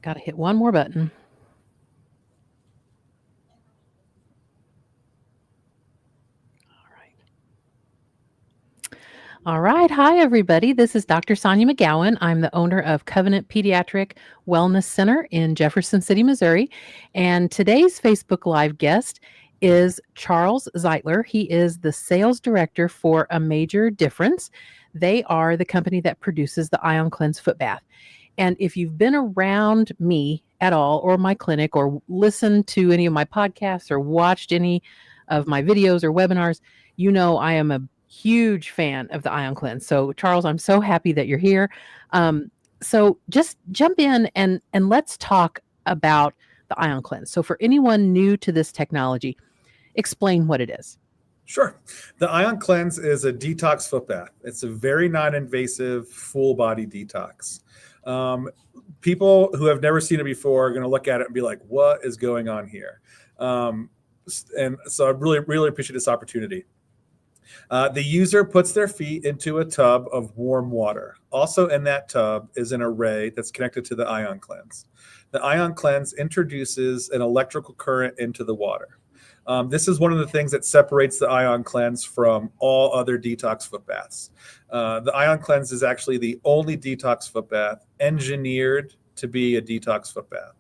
Got to hit one more button. All right. Hi, everybody. This is Dr. Sonia McGowan. I'm the owner of Covenant Pediatric Wellness Center in Jefferson City, Missouri. And today's Facebook Live guest is Charles Zeitler. He is the sales director for A Major Difference. They are the company that produces the IonCleanse foot bath. And if you've been around me at all, or my clinic, or listened to any of my podcasts, or watched any of my videos or webinars, you know I am a huge fan of the IonCleanse. So, Charles, I'm so happy that you're here. So, just jump in and let's talk about the IonCleanse. So, for anyone new to this technology, explain what it is. Sure. The IonCleanse is a detox foot bath. It's a very non-invasive, full-body detox. People who have never seen it before are going to look at it and be like, what is going on here? And so I really appreciate this opportunity. The user puts their feet into a tub of warm water. Also in that tub is an array that's connected to the IonCleanse. The IonCleanse introduces an electrical current into the water. This is one of the things that separates the IonCleanse from all other detox foot baths. The IonCleanse is actually the only detox foot bath engineered to be a detox foot bath.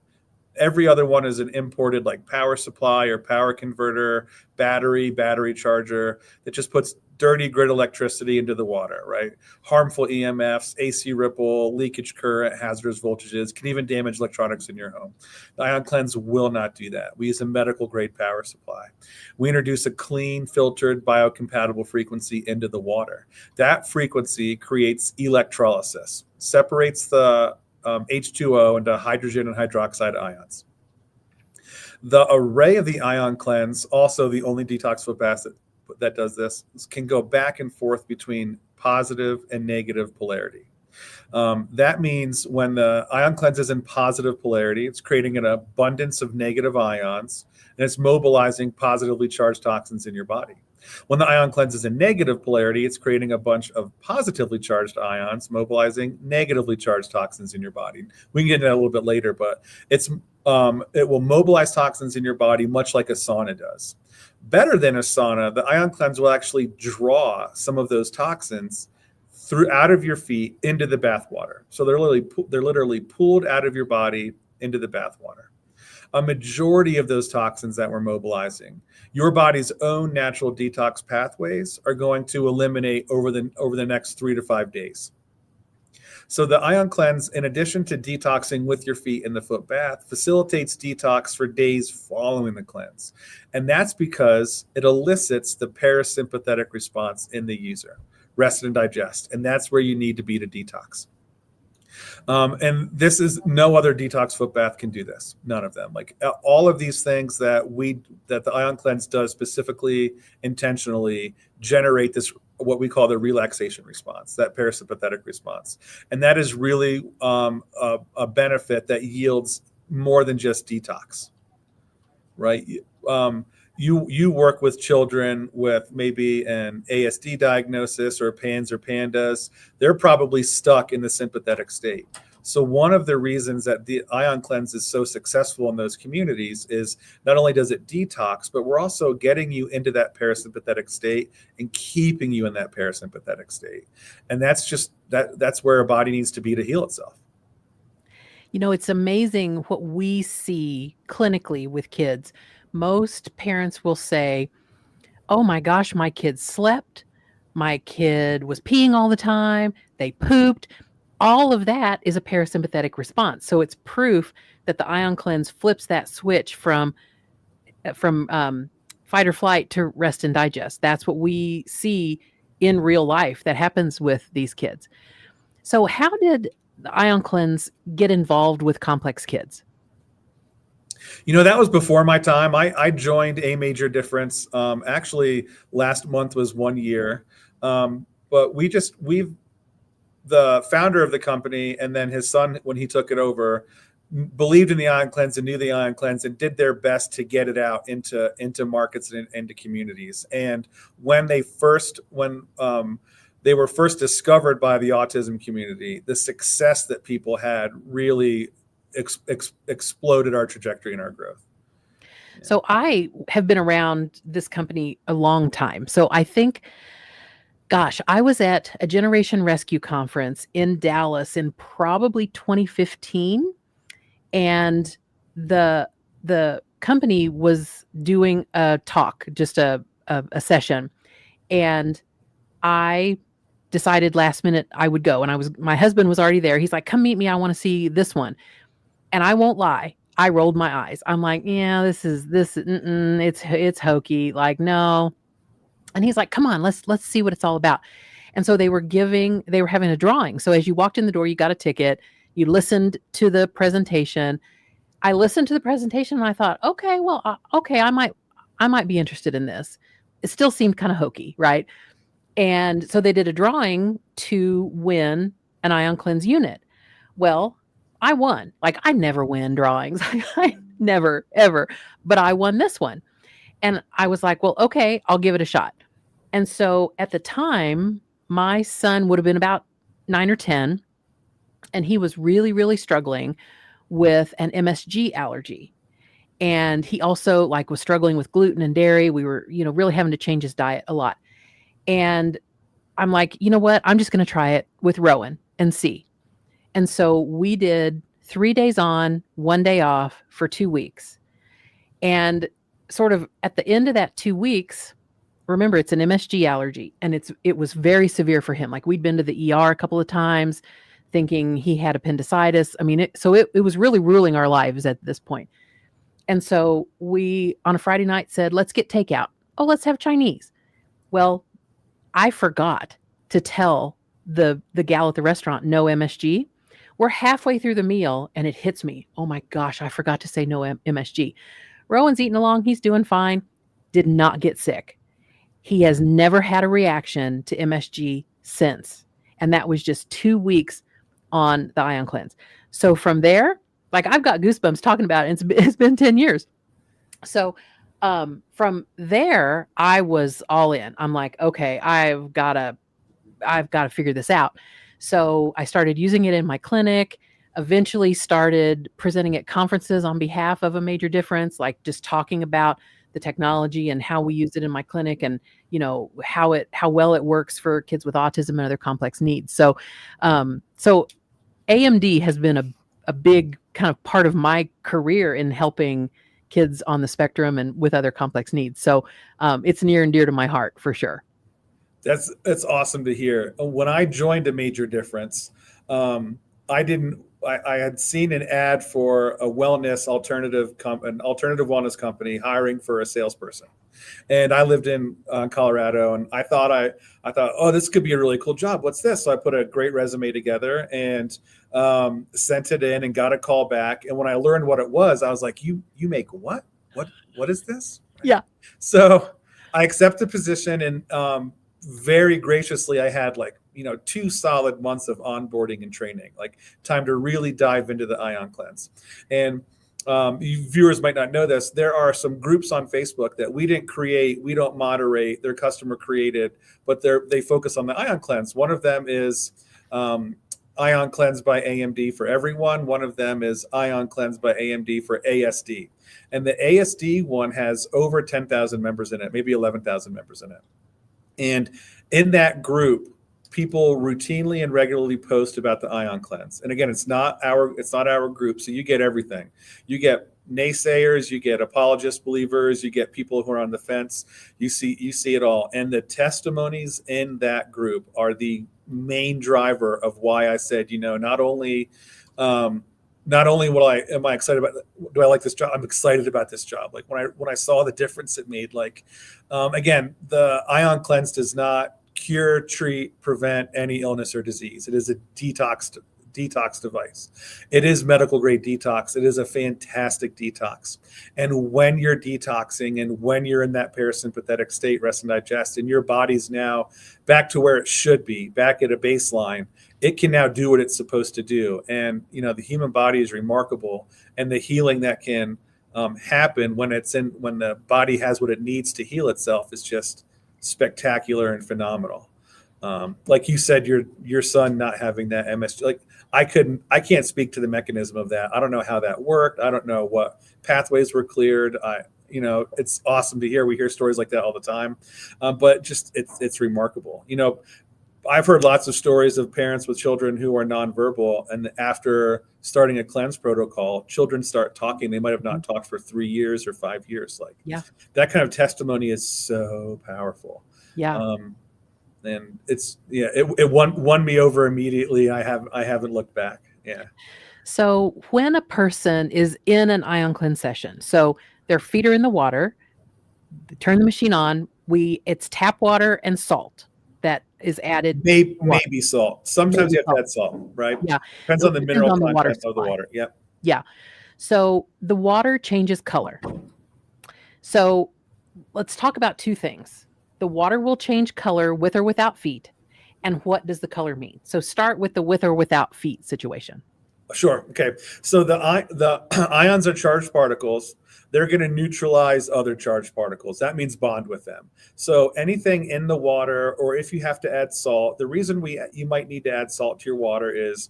Every other one is an imported like power supply or power converter, battery charger that just puts dirty grid electricity into the water, right? Harmful EMFs, AC ripple, leakage current, hazardous voltages, can even damage electronics in your home. The IonCleanse will not do that. We use a medical grade power supply. We introduce a clean, filtered, biocompatible frequency into the water. That frequency creates electrolysis, separates the H2O into hydrogen and hydroxide ions. The array of the IonCleanse, also the only detox foot bath that does this, can go back and forth between positive and negative polarity. That means when the IonCleanse is in positive polarity, it's creating an abundance of negative ions, and it's mobilizing positively charged toxins in your body. When the IonCleanse is in negative polarity, it's creating a bunch of positively charged ions, mobilizing negatively charged toxins in your body. We can get into that a little bit later, but it will mobilize toxins in your body much like a sauna does. Better than a sauna, the IonCleanse will actually draw some of those toxins out of your feet into the bath water. So they're literally pulled out of your body into the bath water. A majority of those toxins that we're mobilizing, your body's own natural detox pathways are going to eliminate over the next 3 to 5 days. So the IonCleanse, in addition to detoxing with your feet in the foot bath, facilitates detox for days following the cleanse. And that's because it elicits the parasympathetic response in the user, rest and digest. And that's where you need to be to detox. And this is no other detox foot bath can do this. None of them. Like all of these things that the IonCleanse does specifically, intentionally generate this, what we call the relaxation response, that parasympathetic response. And that is really a benefit that yields more than just detox, right? You work with children with maybe an ASD diagnosis or PANS or PANDAS. They're probably stuck in the sympathetic state. So one of the reasons that the IonCleanse is so successful in those communities is not only does it detox, but we're also getting you into that parasympathetic state and keeping you in that parasympathetic state. And that's where a body needs to be to heal itself. You know, it's amazing what we see clinically with kids. Most parents will say, oh my gosh, my kid slept. My kid was peeing all the time. They pooped. All of that is a parasympathetic response. So it's proof that the IonCleanse flips that switch from fight or flight to rest and digest. That's what we see in real life that happens with these kids. So how did the IonCleanse get involved with complex kids? You know, that was before my time. I joined A Major Difference. Actually, last month was 1 year. But the founder of the company and then his son, when he took it over, believed in the IonCleanse and knew the IonCleanse and did their best to get it out into markets and into communities. And when they were first discovered by the autism community, the success that people had really exploded our trajectory and our growth. Yeah. So I have been around this company a long time. So I think, gosh, I was at a Generation Rescue conference in Dallas in probably 2015, and the the company was doing a talk, just a session, and I decided last minute I would go, and my husband was already there. He's like, "Come meet me. I want to see this one." And I won't lie, I rolled my eyes. I'm like, "Yeah, it's hokey. Like, no." And he's like, "Come on, let's see what it's all about." And so they were having a drawing. So as you walked in the door, you got a ticket, you listened to the presentation. I listened to the presentation and I thought, "Okay, well, okay, I might be interested in this." It still seemed kind of hokey, right? And so they did a drawing to win an IonCleanse unit. Well, I won. Like, I never win drawings. I never, ever. But I won this one. And I was like, well, okay, I'll give it a shot. And so at the time, my son would have been about 9 or 10, and he was really, really struggling with an MSG allergy. And he also was struggling with gluten and dairy. We were, really having to change his diet a lot. And I'm like, you know what? I'm just going to try it with Rowan and see. And so we did 3 days on, 1 day off for 2 weeks. And sort of at the end of that 2 weeks, remember, it's an MSG allergy, and it was very severe for him. Like, we'd been to the ER a couple of times thinking he had appendicitis. I mean, it was really ruling our lives at this point. And so we, on a Friday night, said, let's get takeout. Oh, let's have Chinese. Well, I forgot to tell the gal at the restaurant, no MSG. We're halfway through the meal and it hits me. Oh my gosh, I forgot to say no MSG. Rowan's eating along. He's doing fine. Did not get sick. He has never had a reaction to MSG since. And that was just 2 weeks on the IonCleanse. So from there, I've got goosebumps talking about it. It's been 10 years. So from there, I was all in. I'm like, okay, I've got to figure this out. So I started using it in my clinic, eventually started presenting at conferences on behalf of A Major Difference, like just talking about the technology and how we use it in my clinic, and how well it works for kids with autism and other complex needs. So AMD has been a big kind of part of my career in helping kids on the spectrum and with other complex needs. So it's near and dear to my heart for sure. That's awesome to hear. When I joined A Major Difference, I had seen an ad for a wellness an alternative wellness company hiring for a salesperson, and I lived in Colorado, and I thought, oh, this could be a really cool job. What's this? So I put a great resume together and sent it in and got a call back. And when I learned what it was, I was like, you make what? What is this? Yeah. So I accepted the position, and very graciously, I had 2 solid months of onboarding and training, time to really dive into the IonCleanse. And you viewers might not know this. There are some groups on Facebook that we didn't create, we don't moderate, they're customer created, but they focus on the IonCleanse. One of them is IonCleanse by AMD for everyone. One of them is IonCleanse by AMD for ASD. And the ASD one has over 10,000 members in it, maybe 11,000 members in it. And in that group, people routinely and regularly post about the IonCleanse. And again, it's not our group, so you get everything. You get naysayers, you get apologist believers, you get people who are on the fence. You see it all. And the testimonies in that group are the main driver of why I said, not only am I excited about, do I like this job? I'm excited about this job. When I saw the difference it made, again, the IonCleanse does not cure, treat, prevent any illness or disease. It is a detox device. It is medical grade detox. It is a fantastic detox. And when you're detoxing and when you're in that parasympathetic state, rest and digest, and your body's now back to where it should be, back at a baseline, it can now do what it's supposed to do. And, the human body is remarkable, and the healing that can happen when the body has what it needs to heal itself is just spectacular and phenomenal. Like you said, your son not having that MSG, like I can't speak to the mechanism of that. I don't know how that worked. I don't know what pathways were cleared. It's awesome to hear. We hear stories like that all the time, but just it's remarkable. I've heard lots of stories of parents with children who are nonverbal, and after starting a cleanse protocol, children start talking. They might have not talked for 3 years or 5 years. Like, Yeah. that kind of testimony is so powerful. Yeah. And it won me over immediately. I haven't looked back. Yeah. So when a person is in an IonCleanse session, so their feet are in the water, turn the machine on, it's tap water and salt that is added. Maybe salt. Sometimes Maybe you have salt. to add salt, right? Yeah. Depends It on the depends mineral on the water content of the supply. water. Yep. Yeah. So the water changes color. So let's talk about two things. The water will change color with or without feet. And what does the color mean? So start with the with or without feet situation. Sure. Okay. So the ions are charged particles. They're going to neutralize other charged particles. That means bond with them. So anything in the water, or if you have to add salt, the reason you might need to add salt to your water is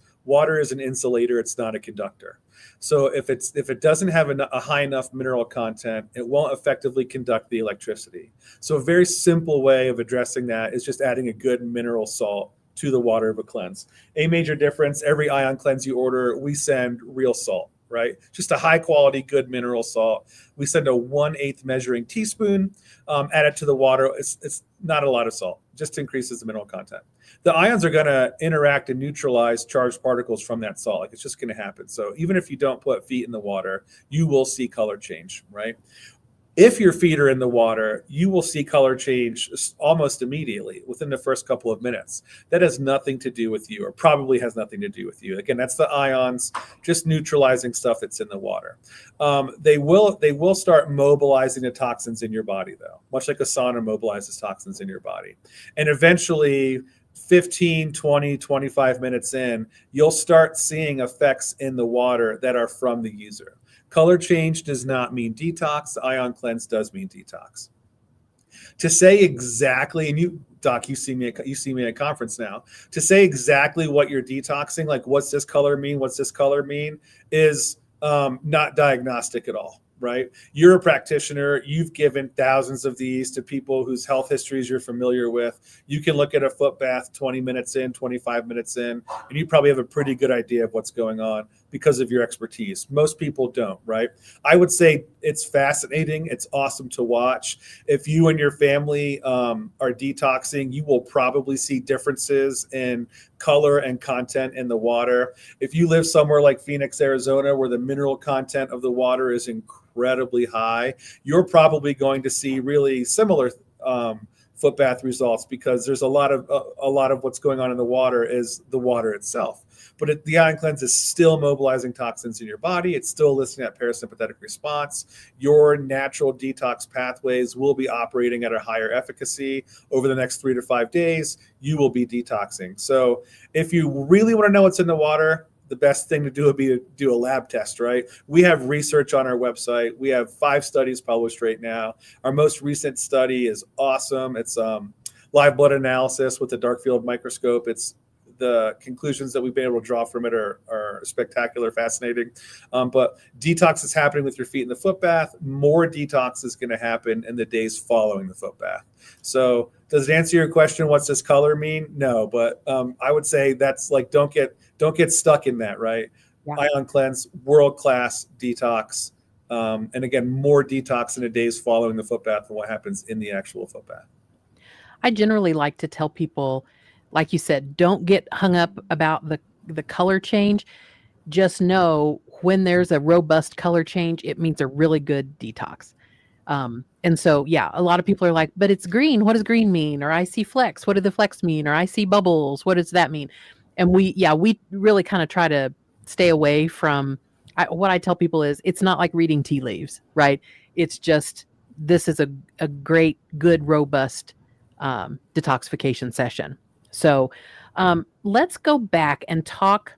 an insulator. It's not a conductor. So if it doesn't have a high enough mineral content, it won't effectively conduct the electricity. So a very simple way of addressing that is just adding a good mineral salt to the water of a cleanse. A major difference: every IonCleanse you order, we send real salt, right? Just a high quality, good mineral salt. We send a 1/8 measuring teaspoon, add it to the water. It's not a lot of salt, just increases the mineral content. The ions are going to interact and neutralize charged particles from that salt. Like, it's just going to happen. So even if you don't put feet in the water, you will see color change, right? If your feet are in the water, you will see color change almost immediately within the first couple of minutes. That has nothing to do with you, or probably has nothing to do with you. Again, that's the ions just neutralizing stuff that's in the water. They will start mobilizing the toxins in your body, though, much like a sauna mobilizes toxins in your body. And eventually, 15, 20, 25 minutes in, you'll start seeing effects in the water that are from the user. Color change does not mean detox. IonCleanse does mean detox. To say exactly, and you, Doc, you see me at a conference now. To say exactly what you're detoxing, like what's this color mean, what's this color mean, is not diagnostic at all, right? You're a practitioner. You've given thousands of these to people whose health histories you're familiar with. You can look at a foot bath 20 minutes in, 25 minutes in, and you probably have a pretty good idea of what's going on because of your expertise. Most people don't, right? I would say it's fascinating. It's awesome to watch. If you and your family are detoxing, you will probably see differences in color and content in the water. If you live somewhere like Phoenix, Arizona, where the mineral content of the water is incredibly high, you're probably going to see really similar foot bath results, because there's a lot of what's going on in the water is the water itself. But the IonCleanse is still mobilizing toxins in your body. It's still eliciting that parasympathetic response. Your natural detox pathways will be operating at a higher efficacy over the next 3 to 5 days. You will be detoxing. So if you really want to know what's in the water, the best thing to do would be to do a lab test, right? We have research on our website. We have 5 studies published right now. Our most recent study is awesome. It's live blood analysis with a dark field microscope. It's the conclusions that we've been able to draw from it are spectacular, fascinating. But detox is happening with your feet in the foot bath. More detox is going to happen in the days following the foot bath. So does it answer your question? What's this color mean? No, but I would say that's like, don't get stuck in that, right? Yeah. IonCleanse, world-class detox. And again, more detox in the days following the foot bath than what happens in the actual foot bath. I generally like to tell people, like you said, don't get hung up about the color change. Just know when there's a robust color change, it means a really good detox. And so, yeah, a lot of people are like, but it's green. What does green mean? Or I see flecks. What do the flecks mean? Or I see bubbles. What does that mean? And we really kind of try to stay away from what I tell people is it's not like reading tea leaves, right? It's just, this is a great, good, robust detoxification session. So let's go back and talk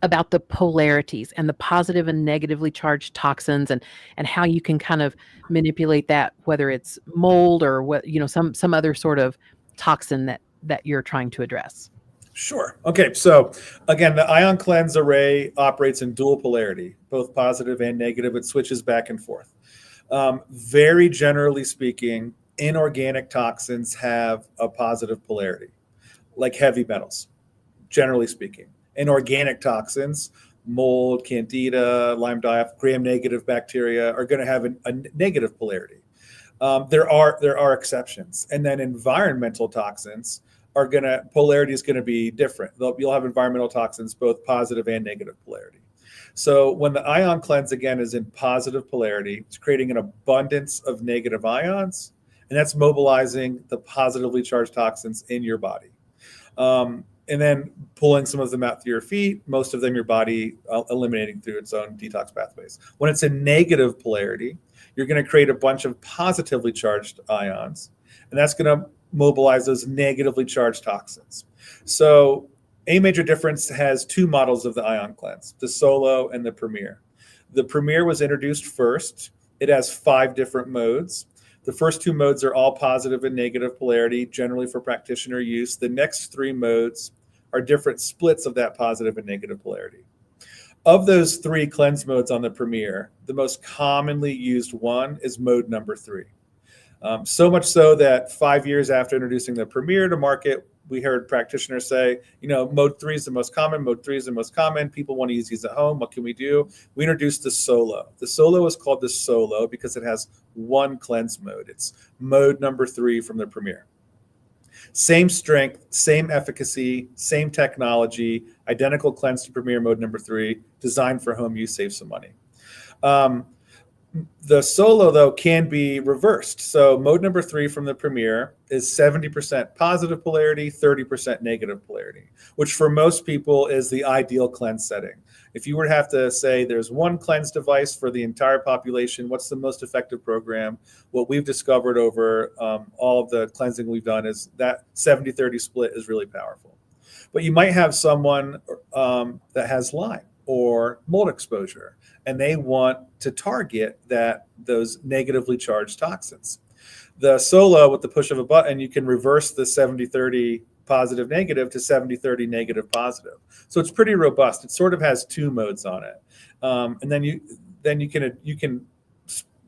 about the polarities and the positive and negatively charged toxins and how you can kind of manipulate that, whether it's mold or what, some other sort of toxin that you're trying to address? Sure. Okay. So again, the IonCleanse array operates in dual polarity, both positive and negative. It switches back and forth. Very generally speaking, inorganic toxins have a positive polarity, like heavy metals, generally speaking. Inorganic toxins, mold, candida, Lyme diaph, gram-negative bacteria are going to have a negative polarity. There are exceptions, and then environmental toxins polarity is going to be different. You'll have environmental toxins both positive and negative polarity. So when the IonCleanse again is in positive polarity, it's creating an abundance of negative ions, and that's mobilizing the positively charged toxins in your body. And then pulling some of them out through your feet, most of them your body eliminating through its own detox pathways. When it's in negative polarity, you're going to create a bunch of positively charged ions, and that's going to mobilize those negatively charged toxins. So A Major Difference has two models of the IonCleanse, the Solo and the Premier. The Premier was introduced first. It has 5 different modes. The first 2 modes are all positive and negative polarity, generally for practitioner use. The next 3 modes are different splits of that positive and negative polarity. Of those 3 cleanse modes on the Premier, the most commonly used one is mode number 3. So much so that 5 years after introducing the Premier to market, we heard practitioners say, mode 3 is the most common, mode 3 is the most common. People want to use these at home. What can we do? We introduced the Solo. The Solo is called the Solo because it has one cleanse mode. It's mode number 3 from the Premier. Same strength, same efficacy, same technology, identical cleanse to Premier mode number 3, designed for home use, save some money. The Solo, though, can be reversed. So mode number 3 from the Premier is 70% positive polarity, 30% negative polarity, which for most people is the ideal cleanse setting. If you were to have to say there's one cleanse device for the entire population, what's the most effective program? What we've discovered over all of the cleansing we've done is that 70-30 split is really powerful. But you might have someone that has Lyme or mold exposure, and they want to target those negatively charged toxins. The Solo, with the push of a button, you can reverse the 70-30 positive negative to 70-30 negative positive. So it's pretty robust. It sort of has 2 modes on it, and then you can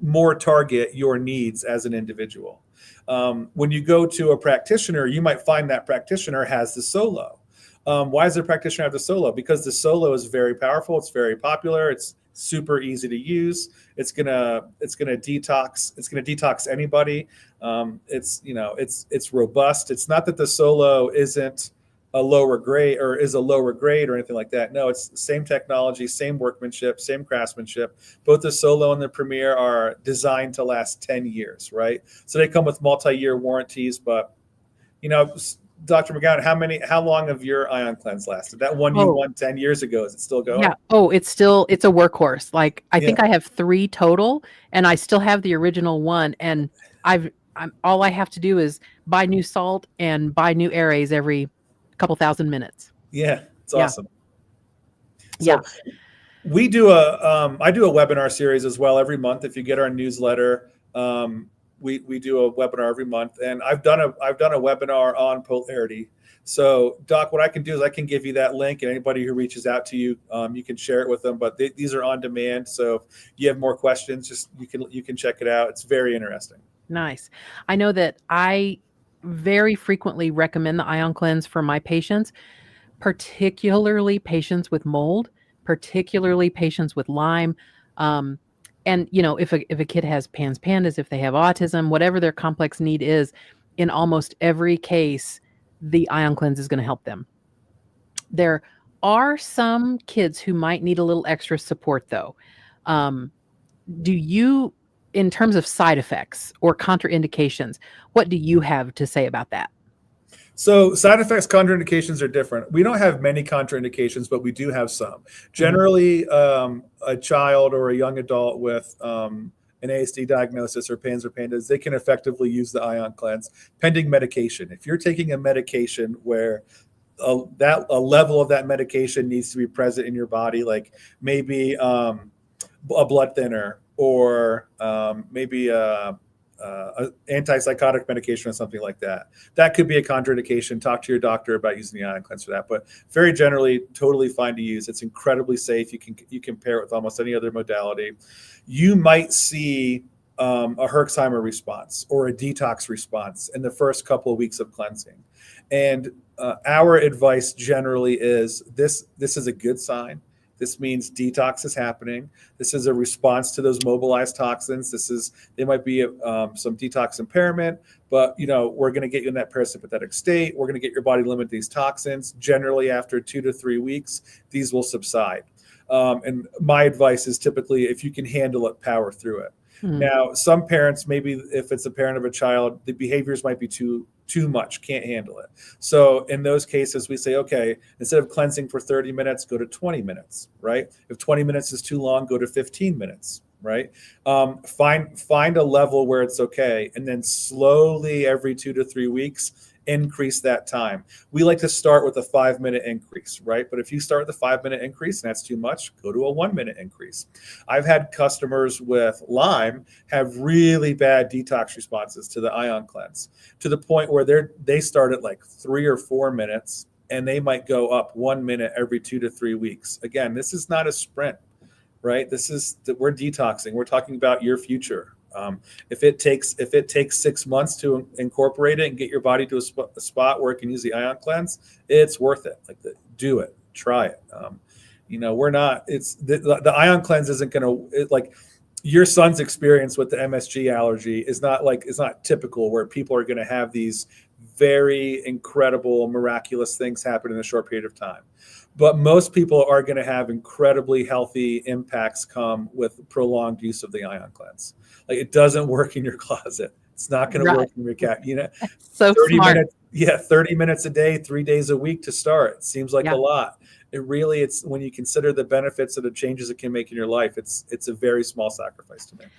more target your needs as an individual. When you go to a practitioner, you might find that practitioner has the Solo. Why does the practitioner have the Solo? Because the Solo is very powerful. It's very popular. It's super easy to use. It's gonna detox. It's gonna detox anybody. It's robust. It's not that the Solo isn't a lower grade or is a lower grade or anything like that. No, it's the same technology, same workmanship, same craftsmanship. Both the Solo and the Premier are designed to last 10 years, right? So they come with multi-year warranties, but Dr. McGowan, how long have your IonCleanse lasted? That one you won 10 years ago, is it still going? Yeah. Oh, it's a workhorse. Like I think I have 3 total, and I still have the original one. And all I have to do is buy new salt and buy new arrays every couple thousand minutes. Yeah, it's awesome. So we do I do a webinar series as well every month. If you get our newsletter, we do a webinar every month, and I've done a webinar on polarity. So Doc, what I can do is I can give you that link, and anybody who reaches out to you, you can share it with them. But these are on demand, so if you have more questions, just you can check it out. It's very interesting. Nice. I know that I very frequently recommend the IonCleanse for my patients, particularly patients with mold, particularly patients with Lyme. And if a kid has pandas, if they have autism, whatever their complex need is, in almost every case, the IonCleanse is going to help them. There are some kids who might need a little extra support, though. Do you, in terms of side effects or contraindications, what do you have to say about that? So side effects, contraindications are different. We don't have many contraindications, but we do have some. Generally, a child or a young adult with an ASD diagnosis or PANS or PANDAS, they can effectively use the IonCleanse pending medication. If you're taking a medication where a level of that medication needs to be present in your body, like maybe a blood thinner or maybe antipsychotic medication or something like that. That could be a contraindication. Talk to your doctor about using the IonCleanse for that. But very generally, totally fine to use. It's incredibly safe. You can pair it with almost any other modality. You might see a Herxheimer response or a detox response in the first couple of weeks of cleansing. And our advice generally is this is a good sign. This means detox is happening. This is a response to those mobilized toxins. There might be some detox impairment, but we're going to get you in that parasympathetic state. We're going to get your body limit these toxins. Generally, after 2 to 3 weeks, these will subside. And my advice is typically, if you can handle it, power through it. Now, some parents, maybe if it's a parent of a child, the behaviors might be too much, can't handle it. So in those cases, we say, okay, instead of cleansing for 30 minutes, go to 20 minutes, right? If 20 minutes is too long, go to 15 minutes, right? Find a level where it's okay. And then slowly every 2 to 3 weeks, increase that time. We like to start with a 5-minute increase, right? But if you start with a 5-minute increase and that's too much, go to a 1-minute increase. I've had customers with Lyme have really bad detox responses to the IonCleanse, to the point where they start at like 3 or 4 minutes and they might go up 1 minute every 2 to 3 weeks. Again, this is not a sprint, right? We're detoxing. We're talking about your future. If it takes 6 months to incorporate it and get your body to a spot where it can use the IonCleanse, it's worth it. Do it, try it. We're not. It's the IonCleanse isn't going to like your son's experience with the MSG allergy is not typical, where people are going to have these very incredible, miraculous things happen in a short period of time. But most people are going to have incredibly healthy impacts come with prolonged use of the IonCleanse. It doesn't work in your closet. It's not going to work in your cat. So 30 smart. minutes. Yeah, 30 minutes a day, 3 days a week to start. It seems like a lot. It's when you consider the benefits of the changes it can make in your life, it's a very small sacrifice to make.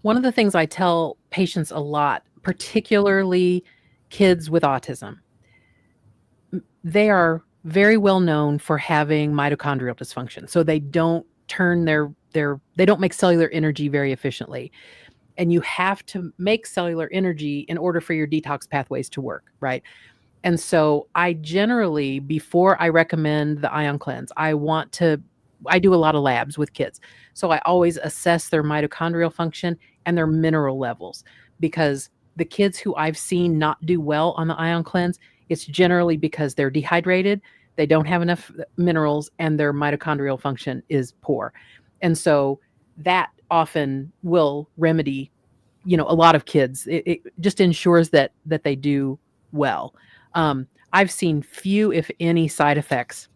One of the things I tell patients a lot, particularly kids with autism, they are very well known for having mitochondrial dysfunction. So they don't turn they don't make cellular energy very efficiently. And you have to make cellular energy in order for your detox pathways to work, right? And so I generally, before I recommend the IonCleanse, I do a lot of labs with kids. So I always assess their mitochondrial function and their mineral levels, because the kids who I've seen not do well on the IonCleanse, it's generally because they're dehydrated, they don't have enough minerals, and their mitochondrial function is poor. And so that often will remedy, a lot of kids. It just ensures that they do well. I've seen few, if any, side effects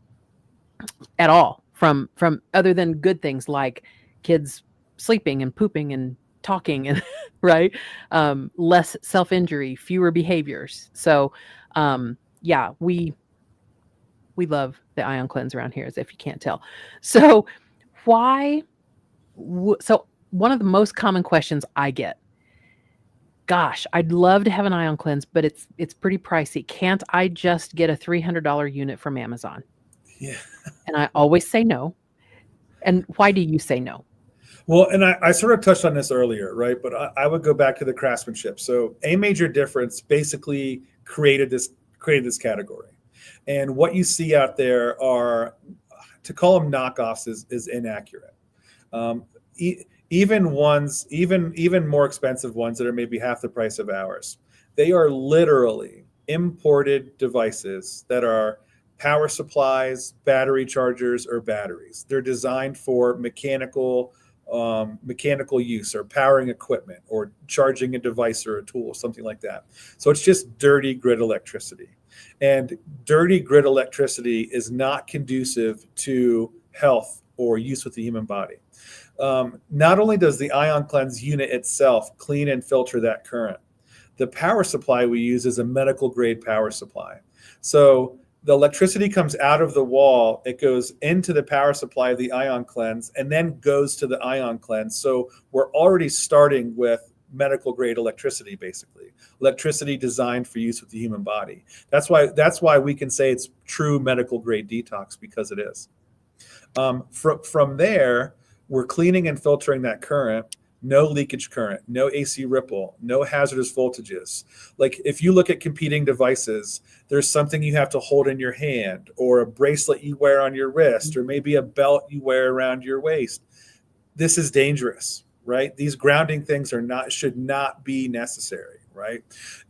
at all from other than good things like kids sleeping and pooping and talking and right, less self-injury, fewer behaviors. So we love the IonCleanse around here, as if you can't tell. So so one of the most common questions I get, gosh, I'd love to have an IonCleanse, but it's pretty pricey. Can't I just get a $300 unit from Amazon? Yeah. And I always say no. And why do you say no? Well, and I sort of touched on this earlier, right? But I would go back to the craftsmanship. So A Major Difference basically created this category. And what you see out there are, to call them knockoffs is inaccurate. Even more expensive ones that are maybe half the price of ours, they are literally imported devices that are power supplies, battery chargers, or batteries. They're designed for mechanical use, or powering equipment, or charging a device or a tool, something like that. So it's just dirty grid electricity. And dirty grid electricity is not conducive to health or use with the human body. Not only does the IonCleanse unit itself clean and filter that current, the power supply we use is a medical grade power supply. So the electricity comes out of the wall, it goes into the power supply of the IonCleanse, and then goes to the IonCleanse. So we're already starting with medical grade electricity, basically electricity designed for use with the human body. That's why we can say it's true medical grade detox, because it is. From there, we're cleaning and filtering that current. no leakage current, no AC ripple, no hazardous voltages. Like if you look at competing devices, there's something you have to hold in your hand, or a bracelet you wear on your wrist, or maybe a belt you wear around your waist. This is dangerous, right? These grounding things should not be necessary, right?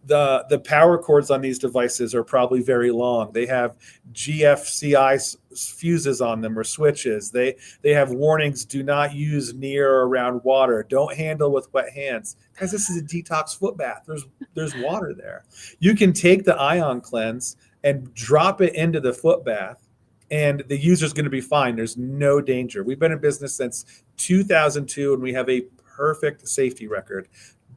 The power cords on these devices are probably very long. They have GFCI fuses on them, or switches. They have warnings: do not use near or around water. Don't handle with wet hands. Guys, this is a detox foot bath. There's water there. You can take the IonCleanse and drop it into the foot bath, and the user's going to be fine. There's no danger. We've been in business since 2002, and we have a perfect safety record.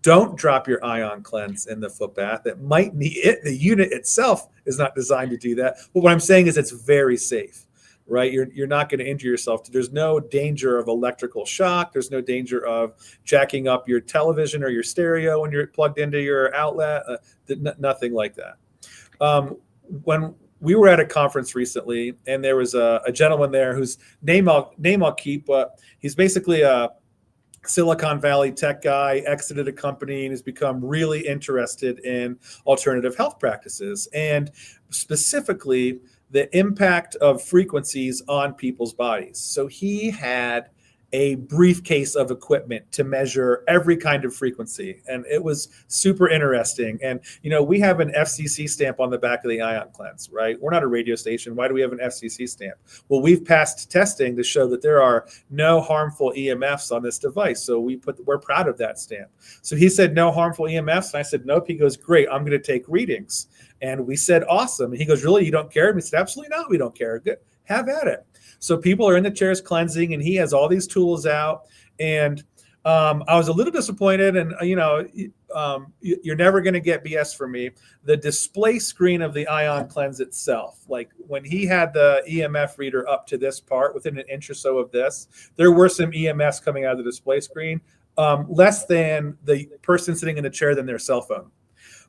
Don't drop your IonCleanse in the foot bath. It might need it. The unit itself is not designed to do that. But what I'm saying is it's very safe, right? You're not going to injure yourself. There's no danger of electrical shock. There's no danger of jacking up your television or your stereo when you're plugged into your outlet. Nothing like that. When we were at a conference recently, and there was a gentleman there whose name I'll keep, but he's basically a Silicon Valley tech guy, exited a company, and has become really interested in alternative health practices, and specifically the impact of frequencies on people's bodies. So he had a briefcase of equipment to measure every kind of frequency, and it was super interesting. And we have an FCC stamp on the back of the IonCleanse, right? We're not a radio station. Why do we have an FCC stamp? Well, we've passed testing to show that there are no harmful EMFs on this device, so we're proud of that stamp. So he said no harmful EMFs, and I said nope. He goes, great, I'm going to take readings. And we said awesome. And he goes, really, you don't care? And we said, absolutely not, we don't care. Good, have at it. So people are in the chairs cleansing, and he has all these tools out. And I was a little disappointed. And, you're never going to get BS from me. The display screen of the IonCleanse itself, like when he had the EMF reader up to this part, within an inch or so of this, there were some EMFs coming out of the display screen, less than the person sitting in the chair than their cell phone.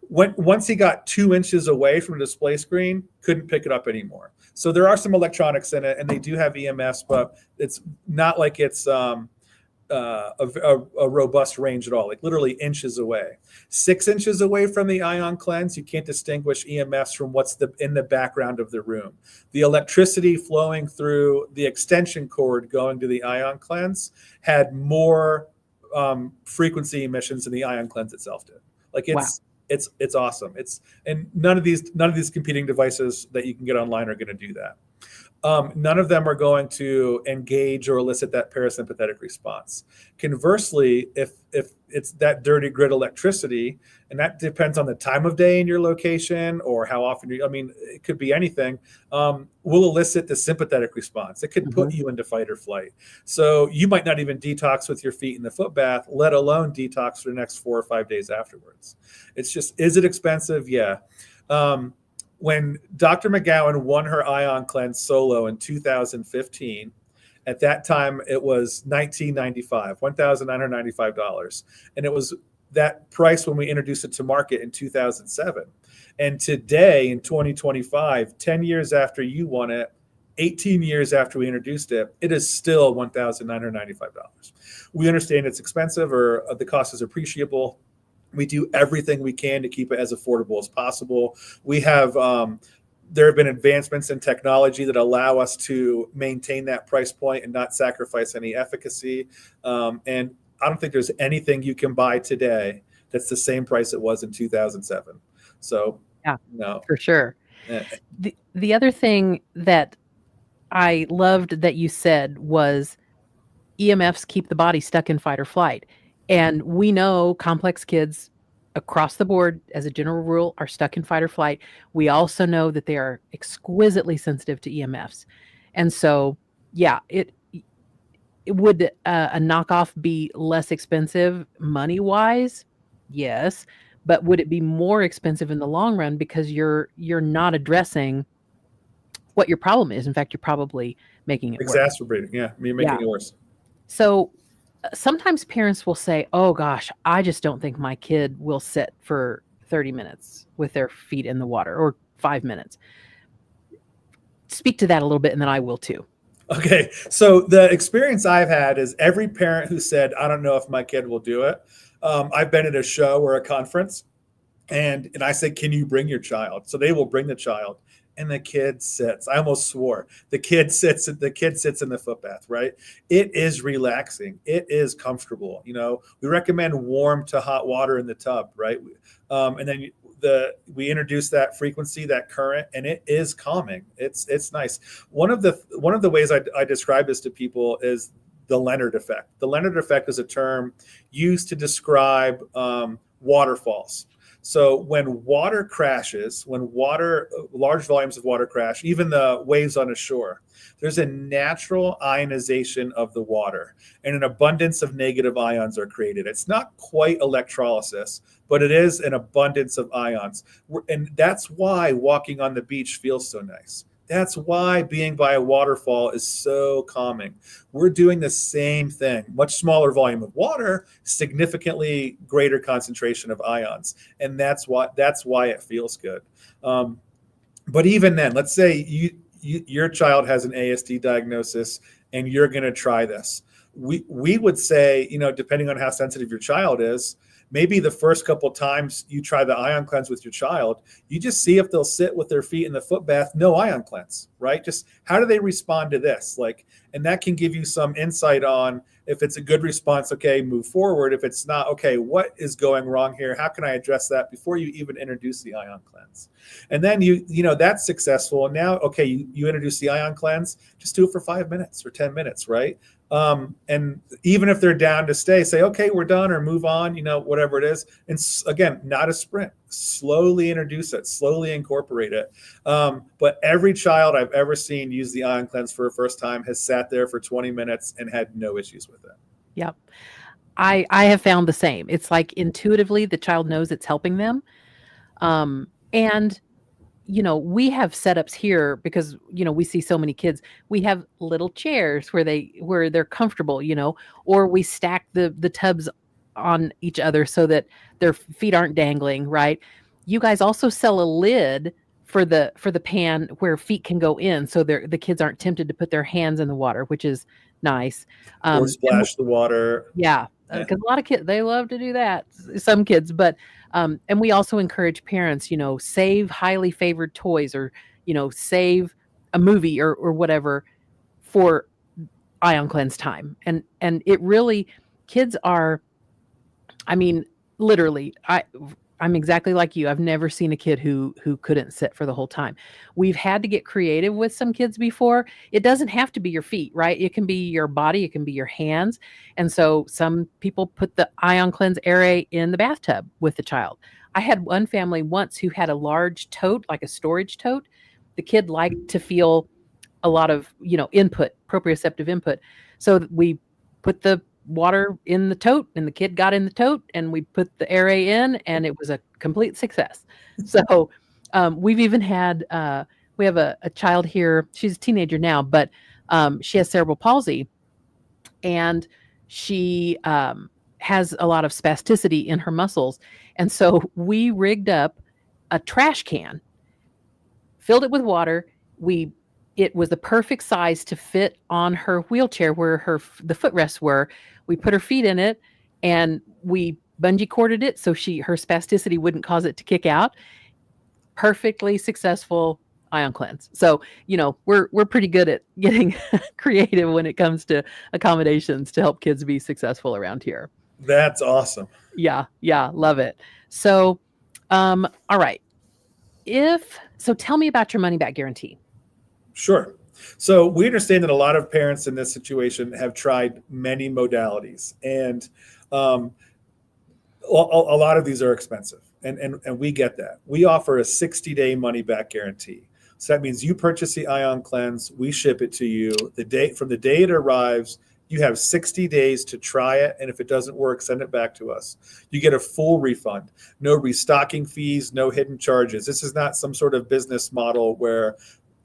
Once he got 2 inches away from the display screen, couldn't pick it up anymore. So there are some electronics in it, and they do have EMFs, but it's not like it's a robust range at all, like literally inches away. 6 inches away from the IonCleanse, you can't distinguish EMFs from what's in the background of the room. The electricity flowing through the extension cord going to the IonCleanse had more frequency emissions than the IonCleanse itself did. Like Wow. It's awesome. And none of these competing devices that you can get online are going to do that. None of them are going to engage or elicit that parasympathetic response. Conversely, if it's that dirty grid electricity, and that depends on the time of day in your location or how often it could be anything, will elicit the sympathetic response. It could put you into fight or flight. So you might not even detox with your feet in the foot bath, let alone detox for the next 4 or 5 days afterwards. It's just, is it expensive? Yeah. When Dr. McGowan won her IonCleanse solo in 2015, at that time it was $1,995, and it was that price when we introduced it to market in 2007. And today in 2025, 10 years after you won it, 18 years after we introduced it, it is still $1,995. We understand it's expensive, or the cost is appreciable. We do everything we can to keep it as affordable as possible. We have, there have been advancements in technology that allow us to maintain that price point and not sacrifice any efficacy. And I don't think there's anything you can buy today that's the same price it was in 2007. So, Yeah, no. for sure. The other thing that I loved that you said was EMFs keep the body stuck in fight or flight. And we know complex kids across the board, as a general rule, are stuck in fight or flight. We also know that they are exquisitely sensitive to EMFs. And so, yeah, it would a knockoff be less expensive money-wise? Yes. But would it be more expensive in the long run because you're not addressing what your problem is? In fact, you're probably making it worse. Exacerbating. Yeah, making it worse. So sometimes parents will say, oh gosh, I just don't think my kid will sit for 30 minutes with their feet in the water, or 5 minutes. Speak to that a little bit, and then I will too. Okay, so the experience I've had is every parent who said, I don't know if my kid will do it. I've been at a show or a conference, and I said, can you bring your child? So they will bring the child, and the kid sits. I almost swore. The kid sits in the foot bath, right? It is relaxing. It is comfortable. We recommend warm to hot water in the tub, right? And then we introduce that frequency, that current, and it is calming. It's nice. One of the ways I describe this to people is the Leonard effect. The Leonard effect is a term used to describe waterfalls. So when water crashes, large volumes of water crash, even the waves on a shore, there's a natural ionization of the water, and an abundance of negative ions are created. It's not quite electrolysis, but it is an abundance of ions. And that's why walking on the beach feels so nice. That's why being by a waterfall is so calming. We're doing the same thing, much smaller volume of water, significantly greater concentration of ions. And that's why it feels good. But even then, let's say your child has an ASD diagnosis and you're going to try this. We would say, depending on how sensitive your child is, maybe the first couple times you try the IonCleanse with your child, you just see if they'll sit with their feet in the foot bath, no IonCleanse, right? Just how do they respond to this? And that can give you some insight on if it's a good response, okay, move forward. If it's not, okay, what is going wrong here? How can I address that before you even introduce the IonCleanse? And then that's successful. And now, okay, you introduce the IonCleanse, just do it for 5 minutes or 10 minutes, right? And even if they're down to stay, say, okay, we're done, or move on, whatever it is. And again, not a sprint. Slowly introduce it, slowly incorporate it. But every child I've ever seen use the IonCleanse for a first time has sat there for 20 minutes and had no issues with it. Yep. I have found the same. It's like intuitively the child knows it's helping them. And we have setups here because, we see so many kids. We have little chairs where they're comfortable, or we stack the tubs on each other so that their feet aren't dangling, right? You guys also sell a lid for the pan where feet can go in, so the kids aren't tempted to put their hands in the water, which is nice. Or splash the water. Yeah, because a lot of kids, they love to do that. Some kids, but and we also encourage parents, save highly favored toys, or save a movie or whatever for IonCleanse time. And it really, kids are, I mean, literally, I'm exactly like you. I've never seen a kid who couldn't sit for the whole time. We've had to get creative with some kids before. It doesn't have to be your feet, right? It can be your body, it can be your hands. And so some people put the IonCleanse array in the bathtub with the child. I had one family once who had a large tote, like a storage tote. The kid liked to feel a lot of, input, proprioceptive input. So we put the water in the tote, and the kid got in the tote, and we put the array in, and it was a complete success. So we've even had we have a child here. She's a teenager now, but she has cerebral palsy, and she has a lot of spasticity in her muscles. And so we rigged up a trash can, filled it with water. It was the perfect size to fit on her wheelchair where the footrests were. We put her feet in it, and we bungee corded it so her spasticity wouldn't cause it to kick out. Perfectly successful IonCleanse. So, we're pretty good at getting creative when it comes to accommodations to help kids be successful around here. That's awesome. Yeah, love it. So, all right. So tell me about your money back guarantee. Sure. So we understand that a lot of parents in this situation have tried many modalities, and a lot of these are expensive, and we get that. We offer a 60-day money-back guarantee. So that means you purchase the IonCleanse, we ship it to you. From the day it arrives, you have 60 days to try it, and if it doesn't work, send it back to us. You get a full refund, no restocking fees, no hidden charges. This is not some sort of business model where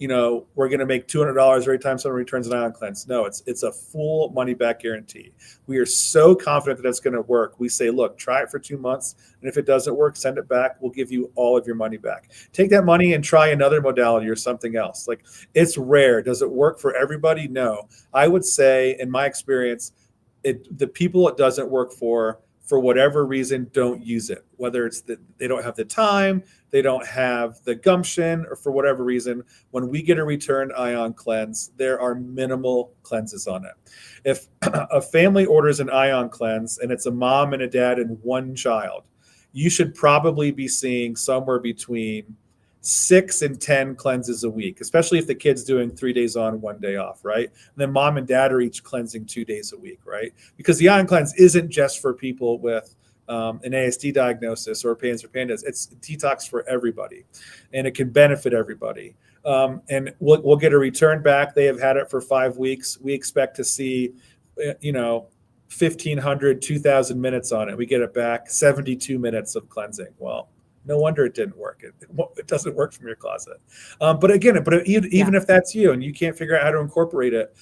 we're going to make $200 every time someone returns an IonCleanse. No, it's a full money back guarantee. We are so confident that it's going to work. We say, look, try it for 2 months. And if it doesn't work, send it back. We'll give you all of your money back. Take that money and try another modality or something else. Like, it's rare. Does it work for everybody? No. I would say, in my experience, the people it doesn't work for whatever reason, don't use it. Whether it's that they don't have the time, they don't have the gumption, or for whatever reason, when we get a return IonCleanse, there are minimal cleanses on it. If a family orders an IonCleanse and it's a mom and a dad and one child, you should probably be seeing somewhere between 6 and 10 cleanses a week, especially if the kid's doing 3 days on, 1 day off, right? And then mom and dad are each cleansing 2 days a week, right? Because the IonCleanse isn't just for people with an ASD diagnosis or PANS or PANDAS. It's detox for everybody, and it can benefit everybody. And we'll get a return back. They have had it for 5 weeks. We expect to see, 1,500, 2,000 minutes on it. We get it back, 72 minutes of cleansing. Well, no wonder it didn't work. It doesn't work from your closet. But even if that's you and you can't figure out how to incorporate it,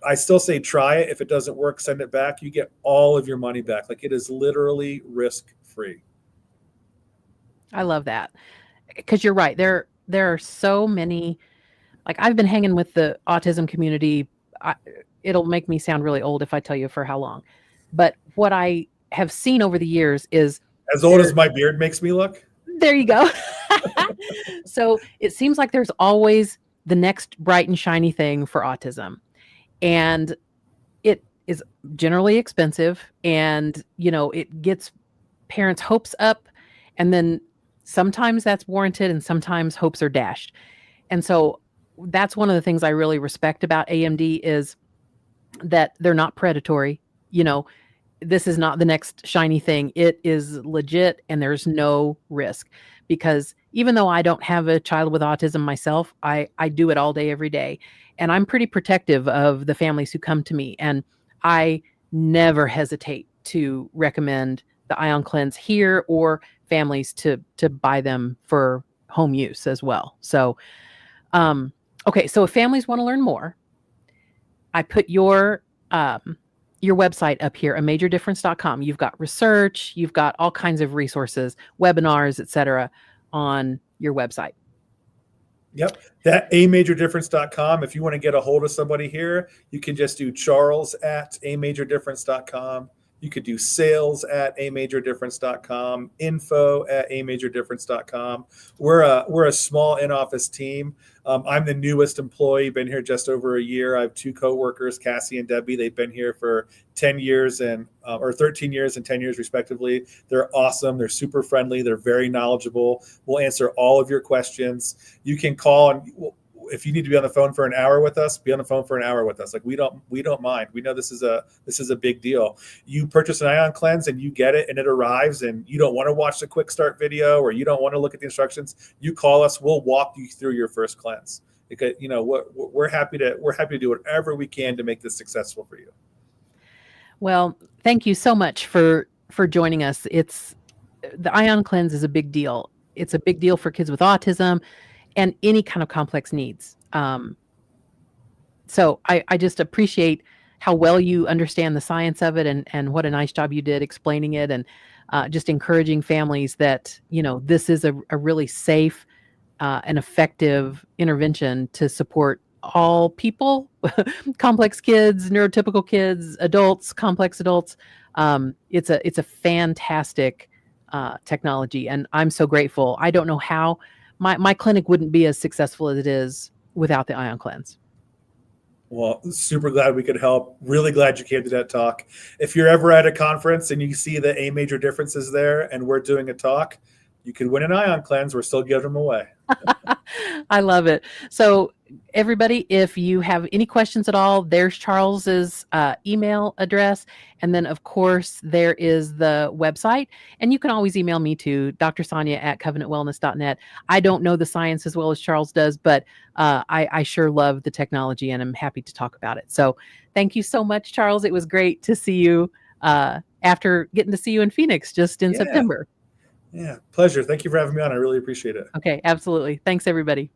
I still say try it. If it doesn't work, send it back. You get all of your money back. Like, it is literally risk-free. I love that, because you're right. There are so many. Like, I've been hanging with the autism community. It'll make me sound really old if I tell you for how long. But what I have seen over the years is, as old as my beard makes me look. There you go. So it seems like there's always the next bright and shiny thing for autism. And it is generally expensive, and, it gets parents' hopes up, and then sometimes that's warranted and sometimes hopes are dashed. And so that's one of the things I really respect about AMD is that they're not predatory. This is not the next shiny thing. It is legit, and there's no risk, because even though I don't have a child with autism myself, I do it all day, every day. And I'm pretty protective of the families who come to me, and I never hesitate to recommend the IonCleanse here, or families to buy them for home use as well. So, okay. So if families want to learn more, I put your website up here, amajordifference.com. You've got research, you've got all kinds of resources, webinars, etc., on your website. Yep. That amajordifference.com. If you want to get a hold of somebody here, you can just do charles@amajordifference.com. You could do sales@amajordifference.com, info@amajordifference.com. We're a small in-office team. I'm the newest employee, been here just over a year. I have 2 coworkers, Cassie and Debbie. They've been here for 10 years or 13 years and 10 years respectively. They're awesome. They're super friendly. They're very knowledgeable. We'll answer all of your questions. You can call, and if you need to be on the phone for an hour with us, be on the phone for an hour with us. Like, we don't mind. We know this is a big deal. You purchase an IonCleanse and you get it and it arrives, and you don't want to watch the quick start video, or you don't want to look at the instructions. You call us. We'll walk you through your first cleanse. Because we're happy to do whatever we can to make this successful for you. Well, thank you so much for joining us. The IonCleanse is a big deal. It's a big deal for kids with autism and any kind of complex needs. So I just appreciate how well you understand the science of it, and what a nice job you did explaining it, and just encouraging families that, this is a really safe and effective intervention to support all people, complex kids, neurotypical kids, adults, complex adults. It's a fantastic technology, and I'm so grateful. I don't know how my clinic wouldn't be as successful as it is without the IonCleanse. Well, super glad we could help. Really glad you came to that talk. If you're ever at a conference and you see the A Major Differences there and we're doing a talk, you could win an IonCleanse. We're still giving them away. I love it. So everybody, if you have any questions at all, there's Charles's email address. And then, of course, there is the website. And you can always email me to drsonia@covenantwellness.net. I don't know the science as well as Charles does, but I sure love the technology, and I'm happy to talk about it. So thank you so much, Charles. It was great to see you after getting to see you in Phoenix just in September. Yeah, pleasure. Thank you for having me on. I really appreciate it. Okay, absolutely. Thanks, everybody.